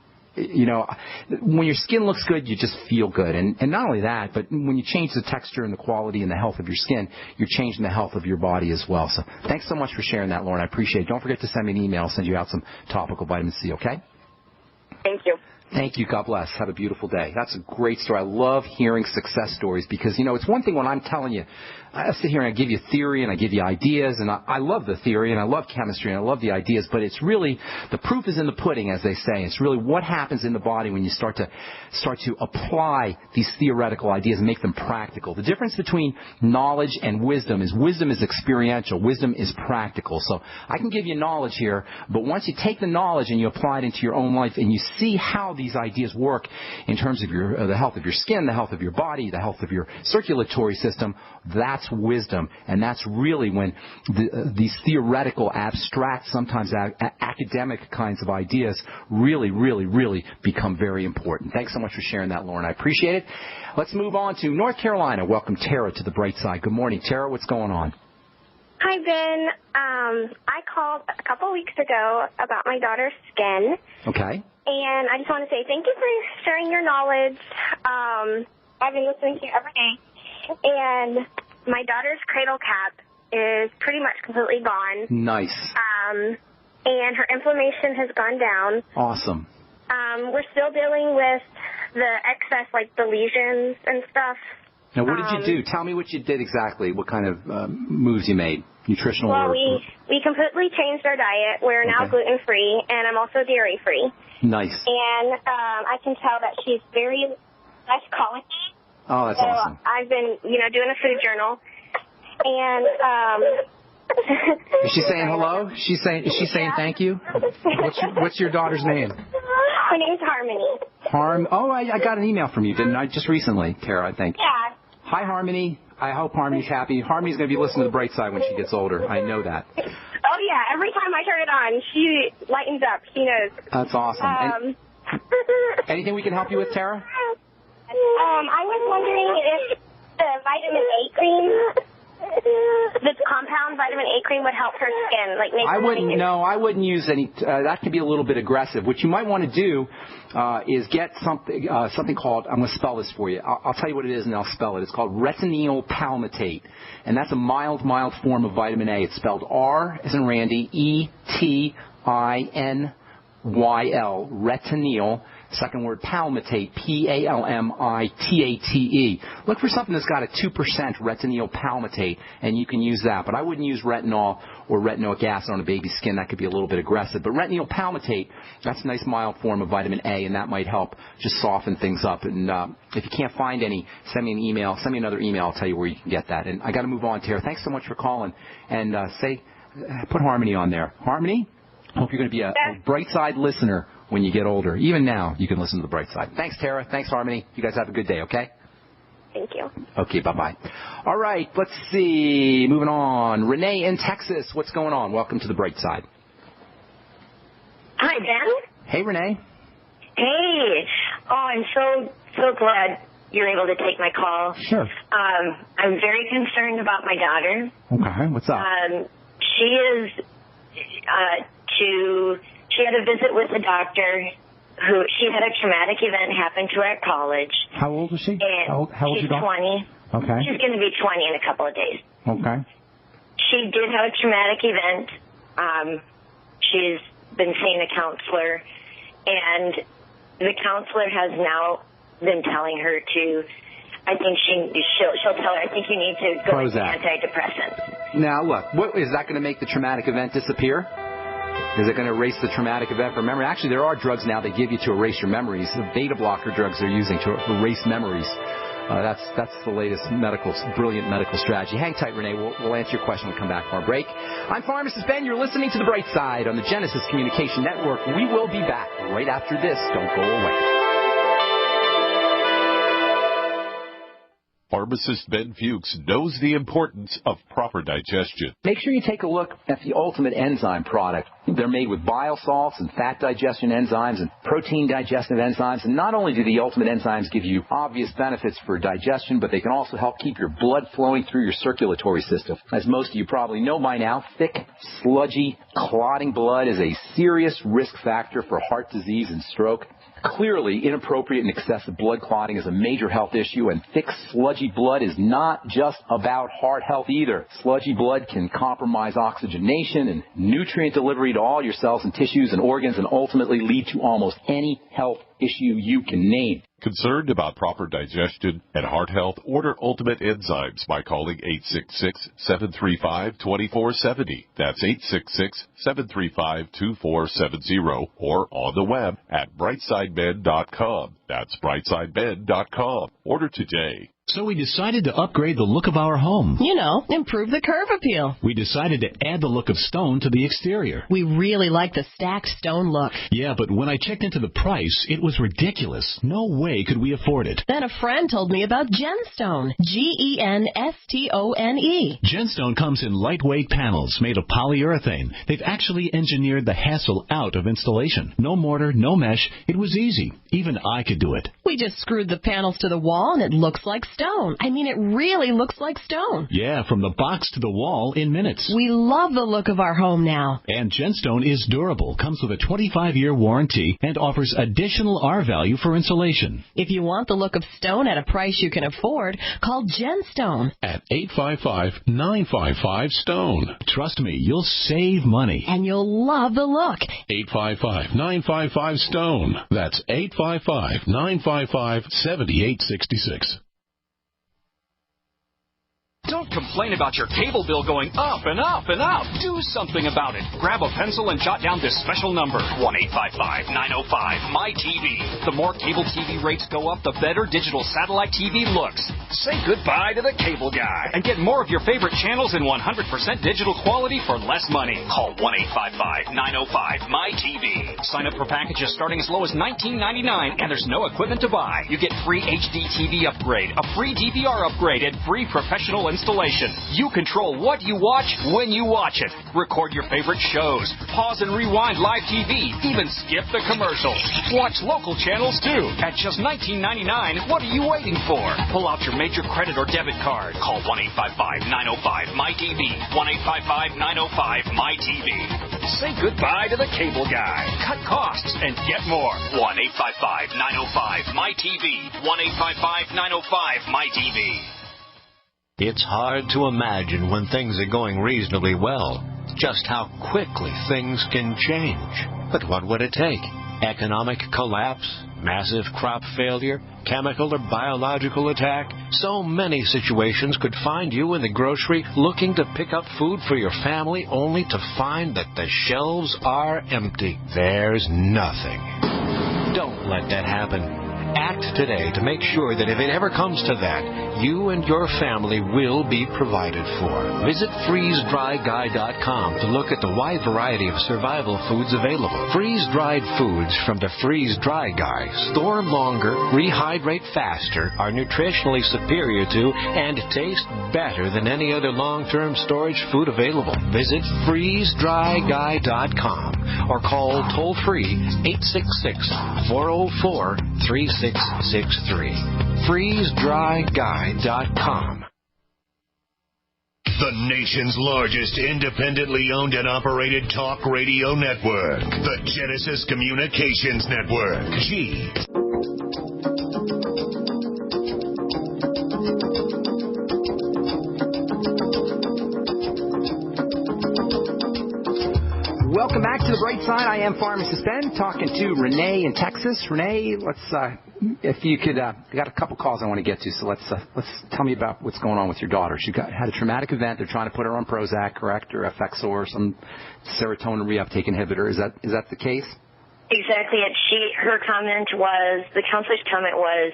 when your skin looks good, you just feel good. And not only that, but when you change the texture and the quality and the health of your skin, you're changing the health of your body as well. So thanks so much for sharing that, Lauren. I appreciate it. Don't forget to send me an email. I'll send you out some topical vitamin C, okay? Thank you. Thank you. God bless. Have a beautiful day. That's a great story. I love hearing success stories because, it's one thing when I'm telling you, I sit here and I give you theory and I give you ideas, and I love the theory and I love chemistry and I love the ideas, but it's really, the proof is in the pudding, as they say. It's really what happens in the body when you start to apply these theoretical ideas and make them practical. The difference between knowledge and wisdom is experiential. Wisdom is practical. So I can give you knowledge here, but once you take the knowledge and you apply it into your own life and you see how these ideas work in terms of the health of your skin, the health of your body, the health of your circulatory system, that's wisdom. And that's really when these theoretical, abstract, sometimes academic kinds of ideas really, really, really become very important. Thanks so much for sharing that, Lauren. I appreciate it. Let's move on to North Carolina. Welcome Tara to the Brightside. Good morning, Tara. What's going on? Hi, Ben. I called a couple weeks ago about my daughter's skin. Okay. And I just want to say thank you for sharing your knowledge. I've been listening to you every day. And my daughter's cradle cap is pretty much completely gone. Nice. And her inflammation has gone down. Awesome. We're still dealing with the excess, like the lesions and stuff. Now, what did you do? Tell me what you did exactly. What kind of moves you made? Nutritional? Well, we completely changed our diet. We're now gluten-free, and I'm also dairy-free. Nice. And I can tell that she's very less colicky. Oh, that's awesome. I've been, doing a food journal, and is she saying hello? Is she saying thank you? What's your daughter's name? Her name's Harmony. Oh, I got an email from you, didn't I? Just recently, Tara, I think. Yeah. Hi, Harmony. I hope Harmony's happy. Harmony's going to be listening to the Brightside when she gets older. I know that. Oh, yeah. Every time I turn it on, she lightens up. She knows. That's awesome. Anything we can help you with, Tara? I was wondering if the vitamin A cream, the compound vitamin A cream, would help her skin. I wouldn't use any. That could be a little bit aggressive. What you might want to do is get something called, I'm going to spell this for you. I'll tell you what it is and I'll spell it. It's called retinoyl palmitate. And that's a mild form of vitamin A. It's spelled R as in Randy, E-T-I-N-Y-L, retinoyl. Second word, palmitate, P-A-L-M-I-T-A-T-E. Look for something that's got a 2% retinoyl palmitate, and you can use that. But I wouldn't use retinol or retinoic acid on a baby's skin. That could be a little bit aggressive. But retinoyl palmitate, that's a nice mild form of vitamin A, and that might help just soften things up. And if you can't find any, send me an email. Send me another email. I'll tell you where you can get that. And I got to move on, Tara. Thanks so much for calling. And put Harmony on there. Harmony, hope you're going to be a Brightside listener when you get older. Even now, you can listen to the Brightside. Thanks, Tara. Thanks, Harmony. You guys have a good day, okay? Thank you. Okay, bye-bye. All right, let's see. Moving on. Renee in Texas. What's going on? Welcome to the Brightside. Hi, Ben. Hey, Renee. Hey. Oh, I'm so glad you're able to take my call. Sure. I'm very concerned about my daughter. Okay, what's up? She had a visit with a doctor who she had a traumatic event happen to her at college. How old is she? And how old is she's your daughter? 20. Okay. She's going to be 20 in a couple of days. Okay. She did have a traumatic event. She's been seeing a counselor, and the counselor has now been telling her to, I think she'll tell her, I think you need to go into antidepressant. Now, look, is that going to make the traumatic event disappear? Is it going to erase the traumatic event from memory? Actually, there are drugs now they give you to erase your memories. The beta blocker drugs they're using to erase memories. That's the latest brilliant medical strategy. Hang tight, Renee. We'll answer your question when we come back from our break. I'm Pharmacist Ben. You're listening to The Bright Side on the Genesis Communication Network. We will be back right after this. Don't go away. Pharmacist Ben Fuchs knows the importance of proper digestion. Make sure you take a look at the Ultimate Enzyme product. They're made with bile salts and fat digestion enzymes and protein digestive enzymes. And not only do the Ultimate Enzymes give you obvious benefits for digestion, but they can also help keep your blood flowing through your circulatory system. As most of you probably know by now, thick, sludgy, clotting blood is a serious risk factor for heart disease and stroke. Clearly, inappropriate and excessive blood clotting is a major health issue, and thick, sludgy blood is not just about heart health either. Sludgy blood can compromise oxygenation and nutrient delivery to all your cells and tissues and organs and ultimately lead to almost any health issue you can name. Concerned about proper digestion and heart health? Order Ultimate Enzymes by calling 866-735-2470. That's 866-735-2470 or on the web at brightsideben.com. That's brightsideben.com. Order today. So we decided to upgrade the look of our home. You know, improve the curve appeal. We decided to add the look of stone to the exterior. We really like the stacked stone look. Yeah, but when I checked into the price, it was ridiculous. No way could we afford it. Then a friend told me about Genstone. Genstone. Genstone comes in lightweight panels made of polyurethane. They've actually engineered the hassle out of installation. No mortar, no mesh. It was easy. Even I could do it. We just screwed the panels to the wall and it looks like stone. I mean, it really looks like stone. Yeah, from the box to the wall in minutes. We love the look of our home now. And Genstone is durable, comes with a 25-year warranty, and offers additional R-value for insulation. If you want the look of stone at a price you can afford, call Genstone. At 855-955-STONE. Trust me, you'll save money. And you'll love the look. 855-955-STONE. That's 855-955-7866. Don't complain about your cable bill going up and up and up. Do something about it. Grab a pencil and jot down this special number, 1-855-905-MY-TV. The more cable TV rates go up, the better digital satellite TV looks. Say goodbye to the cable guy and get more of your favorite channels in 100% digital quality for less money. Call 1-855-905-MY-TV. Sign up for packages starting as low as $19.99, and there's no equipment to buy. You get free HD TV upgrade, a free DVR upgrade, and free professional installation. You control what you watch when you watch it. Record your favorite shows. Pause and rewind live TV. Even skip the commercials. Watch local channels too. At just $19.99, what are you waiting for? Pull out your major credit or debit card. Call 1-855-905-MY-TV. 1-855-905-MY-TV. Say goodbye to the cable guy. Cut costs and get more. 1-855-905-MY-TV. 1-855-905-MY-TV. It's hard to imagine when things are going reasonably well just how quickly things can change. But what would it take? Economic collapse? Massive crop failure? Chemical or biological attack? So many situations could find you in the grocery looking to pick up food for your family only to find that the shelves are empty. There's nothing. Don't let that happen. Act today to make sure that if it ever comes to that, you and your family will be provided for. Visit freezedryguy.com to look at the wide variety of survival foods available. Freeze-dried foods from the Freeze Dry Guy store longer, rehydrate faster, are nutritionally superior to, and taste better than any other long-term storage food available. Visit freezedryguy.com or call toll-free 866-404-3663. freezedryguy.com. The nation's largest independently owned and operated talk radio network. The Genesis Communications Network. G. Welcome back to the Brightside. I am Pharmacist Ben, talking to Renee in Texas. Renee, let's, if you could, I got a couple calls I want to get to, so let's tell me about what's going on with your daughter. She had a traumatic event. They're trying to put her on Prozac, correct, or Effexor, or some serotonin reuptake inhibitor. Is that the case? Exactly. Her comment was, the counselor's comment was,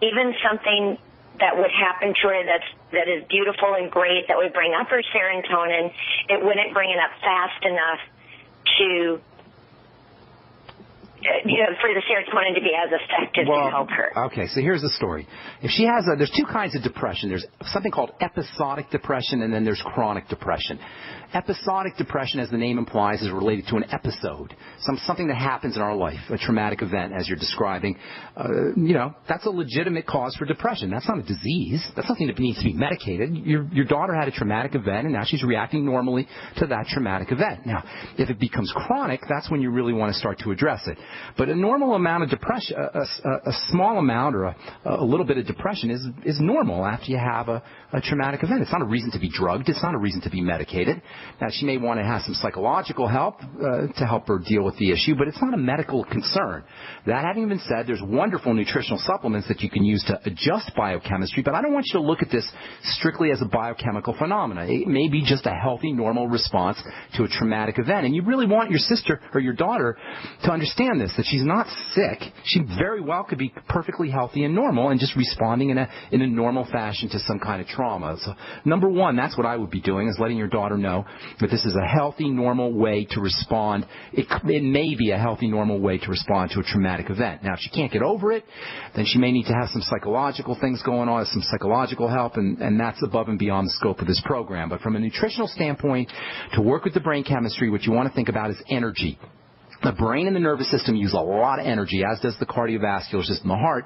even something that would happen to her that is beautiful and great, that would bring up her serotonin, it wouldn't bring it up fast enough to, for the serotonin to be as effective to help her. Okay, so here's the story. If she has there's two kinds of depression. There's something called episodic depression, and then there's chronic depression. Episodic depression, as the name implies, is related to an episode, something that happens in our life, a traumatic event, as you're describing. That's a legitimate cause for depression. That's not a disease. That's something that needs to be medicated. Your daughter had a traumatic event, and now she's reacting normally to that traumatic event. Now, if it becomes chronic, that's when you really want to start to address it. But a normal amount of depression, a small amount or a little bit of depression is normal after you have a traumatic event. It's not a reason to be drugged. It's not a reason to be medicated. Now, she may want to have some psychological help to help her deal with the issue, but it's not a medical concern. That having been said, there's wonderful nutritional supplements that you can use to adjust biochemistry, but I don't want you to look at this strictly as a biochemical phenomenon. It may be just a healthy, normal response to a traumatic event, and you really want your sister or your daughter to understand this, that she's not sick. She very well could be perfectly healthy and normal and just responding in a normal fashion to some kind of trauma. So, number one, that's what I would be doing, is letting your daughter know that this is a healthy, normal way to respond. It may be a healthy, normal way to respond to a traumatic event. Now, if she can't get over it, then she may need to have some psychological things going on, some psychological help, and that's above and beyond the scope of this program. But from a nutritional standpoint, to work with the brain chemistry, what you want to think about is energy. The brain and the nervous system use a lot of energy, as does the cardiovascular system, the heart,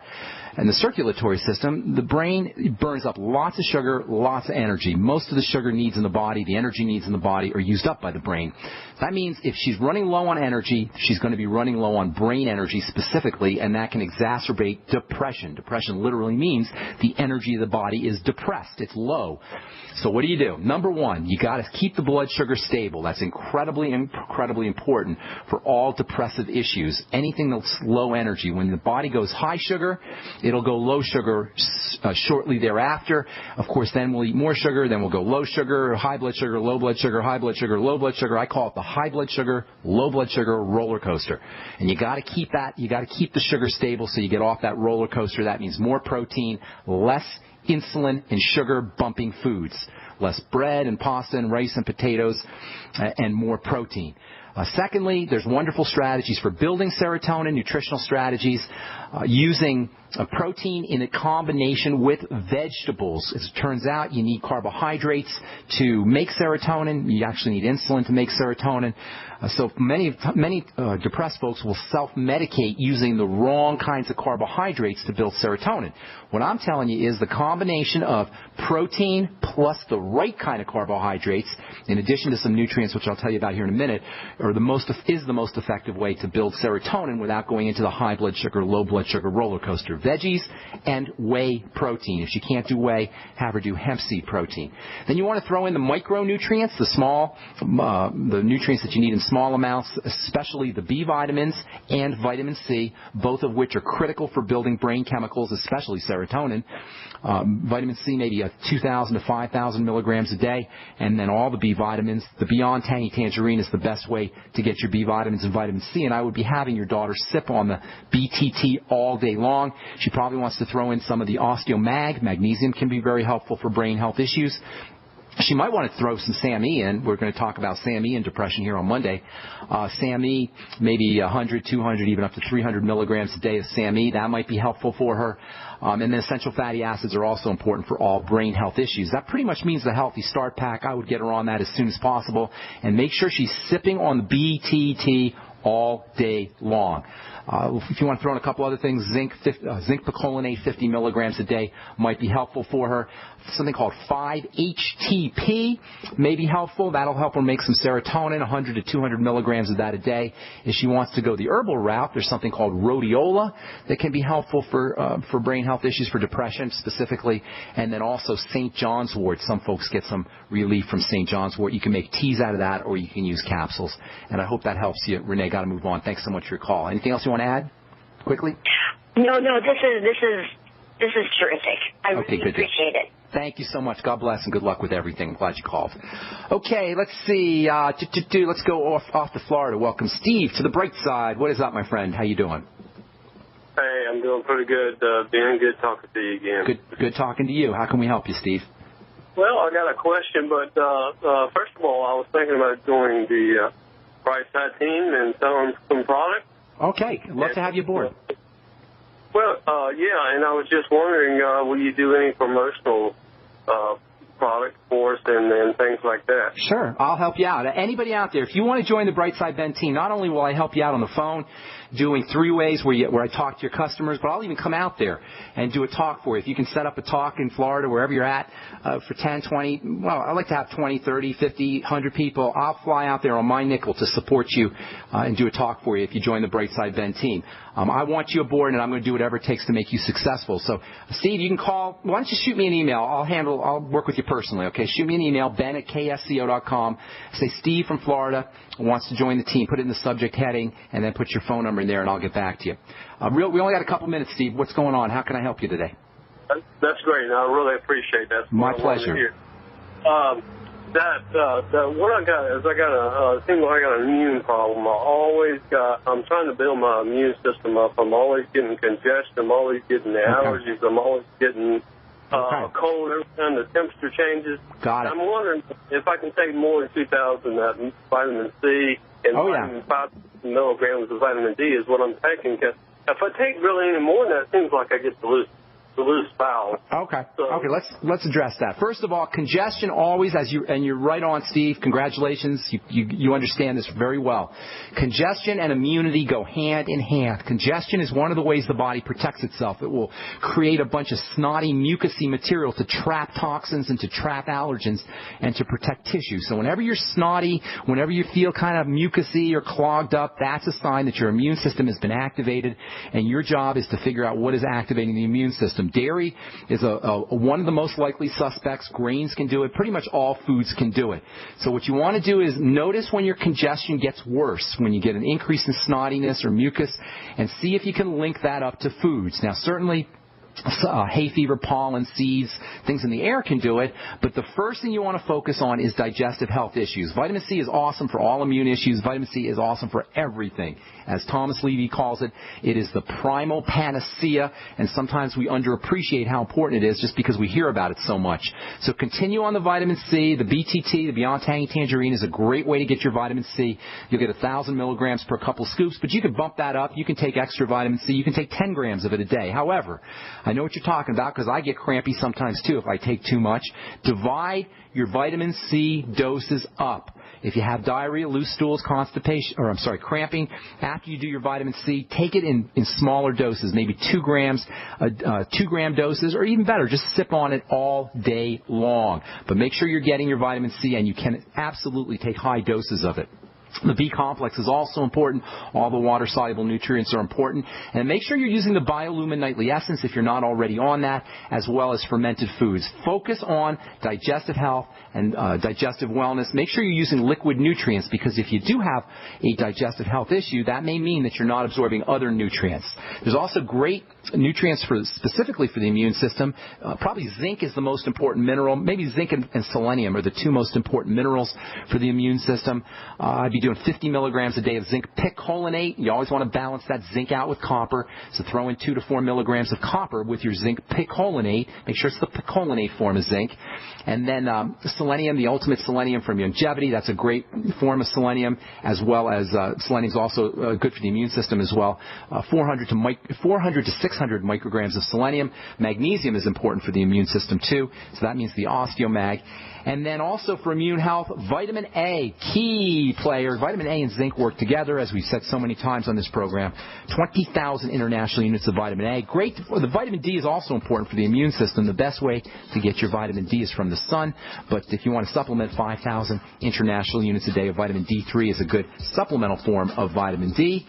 and the circulatory system. The brain burns up lots of sugar, lots of energy. Most of the sugar needs in the body, the energy needs in the body, are used up by the brain. That means if she's running low on energy, she's going to be running low on brain energy specifically, and that can exacerbate depression. Depression literally means the energy of the body is depressed. It's low. So what do? Number one, you got to keep the blood sugar stable. That's incredibly important for all all depressive issues, anything that's low energy. When the body goes high sugar, it'll go low sugar shortly thereafter. Of course, then we'll eat more sugar, then we'll go low sugar, high blood sugar, low blood sugar, high blood sugar, low blood sugar. I call it the high blood sugar, low blood sugar roller coaster. And you got to keep that, you got to keep the sugar stable so you get off that roller coaster. That means more protein, less insulin and sugar bumping foods, less bread and pasta and rice and potatoes, and more protein. Secondly, there's wonderful strategies for building serotonin, nutritional strategies, using protein in a combination with vegetables. As it turns out, you need carbohydrates to make serotonin. You actually need insulin to make serotonin. So many depressed folks will self-medicate using the wrong kinds of carbohydrates to build serotonin. What I'm telling you is the combination of protein plus the right kind of carbohydrates, in addition to some nutrients, which I'll tell you about here in a minute, is the most effective way to build serotonin without going into the high blood sugar, low blood sugar roller coaster. Veggies and whey protein. If you can't do whey, have her do hemp seed protein. Then you want to throw in the micronutrients, the nutrients that you need in small amounts, especially the B vitamins and vitamin C, both of which are critical for building brain chemicals, especially serotonin. Vitamin C maybe 2,000 to 5,000 milligrams a day, and then all the B vitamins. The Beyond Tangy Tangerine is the best way to get your B vitamins and vitamin C, and I would be having your daughter sip on the BTT all day long. She probably wants to throw in some of the Osteomag. Magnesium can be very helpful for brain health issues. She might want to throw some SAMe in. We're going to talk about SAMe and depression here on Monday. SAMe, maybe 100, 200, even up to 300 milligrams a day of SAMe. That might be helpful for her. And then essential fatty acids are also important for all brain health issues. That pretty much means the Healthy Start Pack. I would get her on that as soon as possible. And make sure she's sipping on the BTT all day long. If you want to throw in a couple other things, zinc picolinate 50 milligrams a day might be helpful for her. Something called 5-HTP may be helpful. That'll help her make some serotonin, 100 to 200 milligrams of that a day. If she wants to go the herbal route, there's something called rhodiola that can be helpful for brain health issues, for depression specifically. And then also St. John's wort. Some folks get some relief from St. John's wort. You can make teas out of that, or you can use capsules. And I hope that helps you. Renee, got to move on. Thanks so much for your call. Anything else you want to add quickly? No, this is terrific. I really appreciate it. Thank you so much. God bless and good luck with everything. I'm glad you called. Okay, let's see. Let's go off to Florida. Welcome, Steve, to the Brightside. What is up, my friend? How you doing? Hey, I'm doing pretty good. Being good talking to you again. Good talking to you. How can we help you, Steve? Well, I got a question, but first of all, I was thinking about joining the Brightside team and selling some products. Okay, I'd love to have you aboard. Well, yeah, and I was just wondering, will you do any promotional product for us and things like that? Sure, I'll help you out. Anybody out there, if you want to join the Brightside Ben team, not only will I help you out on the phone, doing 3 ways where I talk to your customers, but I'll even come out there and do a talk for you. If you can set up a talk in Florida, wherever you're at, for 10, 20, well, I like to have 20, 30, 50, 100 people. I'll fly out there on my nickel to support you and do a talk for you if you join the Brightside Ben team. I want you aboard, and I'm going to do whatever it takes to make you successful. So, Steve, you can call. Why don't you shoot me an email? I'll work with you personally, okay? Shoot me an email, ben@ksco.com. Say, Steve from Florida wants to join the team. Put it in the subject heading, and then put your phone number in there, and I'll get back to you. We only got a couple minutes, Steve. What's going on? How can I help you today? That's great. I really appreciate that. My pleasure. What I got is it seems like I got an immune problem. I'm trying to build my immune system up. I'm always getting congestion. I'm always getting the allergies. I'm always getting cold every time the temperature changes. Got it. I'm wondering if I can take more than 2,000 vitamin C and 5 milligrams of vitamin D is what I'm taking. Cause if I take really any more than that, it seems like I get to lose bowels. Okay. Okay, let's address that. First of all, congestion always, and you're right on, Steve. Congratulations. You understand this very well. Congestion and immunity go hand in hand. Congestion is one of the ways the body protects itself. It will create a bunch of snotty, mucousy material to trap toxins and to trap allergens and to protect tissue. So whenever you're snotty, whenever you feel kind of mucousy or clogged up, that's a sign that your immune system has been activated, and your job is to figure out what is activating the immune system. system. Dairy is one of the most likely suspects. Grains can do it. Pretty much all foods can do it. So what you want to do is notice when your congestion gets worse, when you get an increase in snottiness or mucus, and see if you can link that up to foods. Now, certainly, hay fever, pollen, seeds, things in the air can do it, but the first thing you want to focus on is digestive health issues. Vitamin C is awesome for all immune issues. Vitamin C is awesome for everything. As Thomas Levy calls it, it is the primal panacea, and sometimes we underappreciate how important it is just because we hear about it so much. So continue on the vitamin C. The BTT, the Beyond Tangy Tangerine, is a great way to get your vitamin C. You'll get 1,000 milligrams per couple scoops, but you can bump that up. You can take extra vitamin C. You can take 10 grams of it a day. However, I know what you're talking about because I get crampy sometimes too if I take too much. Divide your vitamin C doses up. If you have diarrhea, loose stools, cramping, after you do your vitamin C, take it in smaller doses, maybe 2 grams, 2-gram doses, or even better, just sip on it all day long. But make sure you're getting your vitamin C, and you can absolutely take high doses of it. The B complex is also important. All the water-soluble nutrients are important. And make sure you're using the Biolumin Nightly Essence if you're not already on that, as well as fermented foods. Focus on digestive health and digestive wellness. Make sure you're using liquid nutrients, because if you do have a digestive health issue, that may mean that you're not absorbing other nutrients. There's also great nutrients specifically for the immune system. Probably zinc is the most important mineral. Maybe zinc and selenium are the 2 most important minerals for the immune system. I'd be doing 50 milligrams a day of zinc picolinate. You always want to balance that zinc out with copper. So throw in 2 to 4 milligrams of copper with your zinc picolinate. Make sure it's the picolinate form of zinc. And then selenium, the ultimate selenium from longevity. That's a great form of selenium, as well as selenium is also good for the immune system as well. 400 to 600 micrograms of selenium. Magnesium is important for the immune system too. So that means the Osteomag. And then also for immune health, vitamin A, key player. Vitamin A and zinc work together, as we've said so many times on this program. 20,000 international units of vitamin A. Great. The vitamin D is also important for the immune system. The best way to get your vitamin D is from the sun. But if you want to supplement 5,000 international units a day of vitamin D3 is a good supplemental form of vitamin D.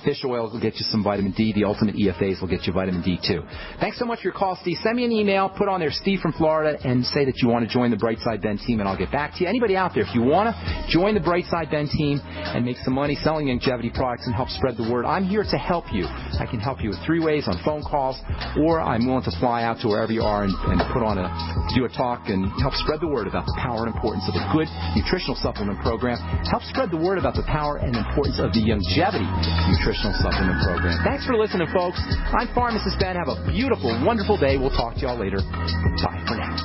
Fish oil will get you some vitamin D. The ultimate EFAs will get you vitamin D too. Thanks so much for your call, Steve. Send me an email. Put on there Steve from Florida and say that you want to join the Brightside Ben team, and I'll get back to you. Anybody out there, if you want to join the Brightside Ben team and make some money selling longevity products and help spread the word, I'm here to help you. I can help you with 3 ways: on phone calls, or I'm willing to fly out to wherever you are and do a talk and help spread the word about the power and importance of a good nutritional supplement program. Help spread the word about the power and importance of the longevity nutritional supplement program. Thanks for listening, folks. I'm Pharmacist Ben. Have a beautiful, wonderful day. We'll talk to y'all later. Bye for now.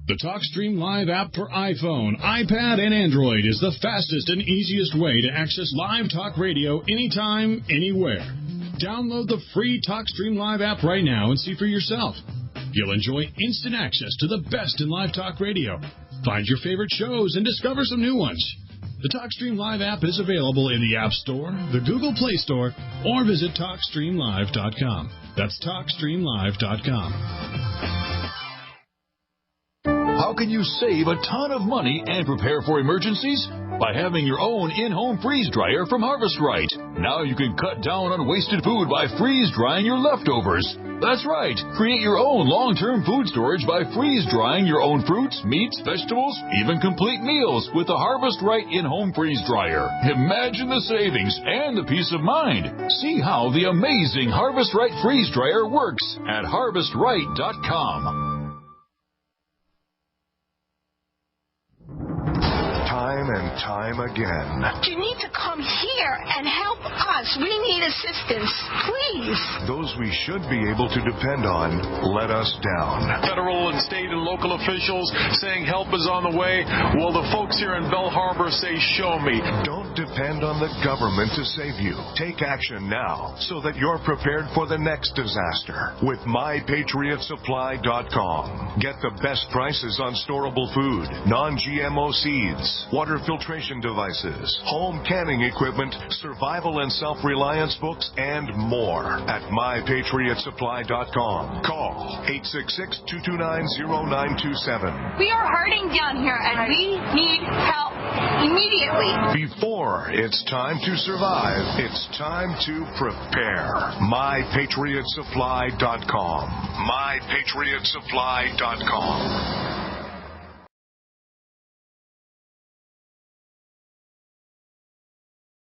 The TalkStream Live app for iPhone, iPad, and Android is the fastest and easiest way to access live talk radio anytime, anywhere. Download the free TalkStream Live app right now and see for yourself. You'll enjoy instant access to the best in live talk radio. Find your favorite shows and discover some new ones. The TalkStream Live app is available in the App Store, the Google Play Store, or visit TalkStreamLive.com. That's TalkStreamLive.com. How can you save a ton of money and prepare for emergencies? By having your own in-home freeze dryer from Harvest Right. Now you can cut down on wasted food by freeze drying your leftovers. That's right. Create your own long-term food storage by freeze drying your own fruits, meats, vegetables, even complete meals with the Harvest Right in-home freeze dryer. Imagine the savings and the peace of mind. See how the amazing Harvest Right freeze dryer works at harvestright.com. Time and time again. You need to come here and help us. We need assistance, please. Those we should be able to depend on let us down. Federal and state and local officials saying help is on the way. Well, the folks here in Belle Harbor say, show me. Don't depend on the government to save you. Take action now so that you're prepared for the next disaster with MyPatriotSupply.com. Get the best prices on storable food, non-GMO seeds, water filtration devices, home canning equipment, survival and self-reliance books, and more at MyPatriotSupply.com. Call 866-229-0927. We are hurting down here, and we need help. immediately. Before it's time to survive, it's time to prepare. MyPatriotSupply.com. MyPatriotSupply.com.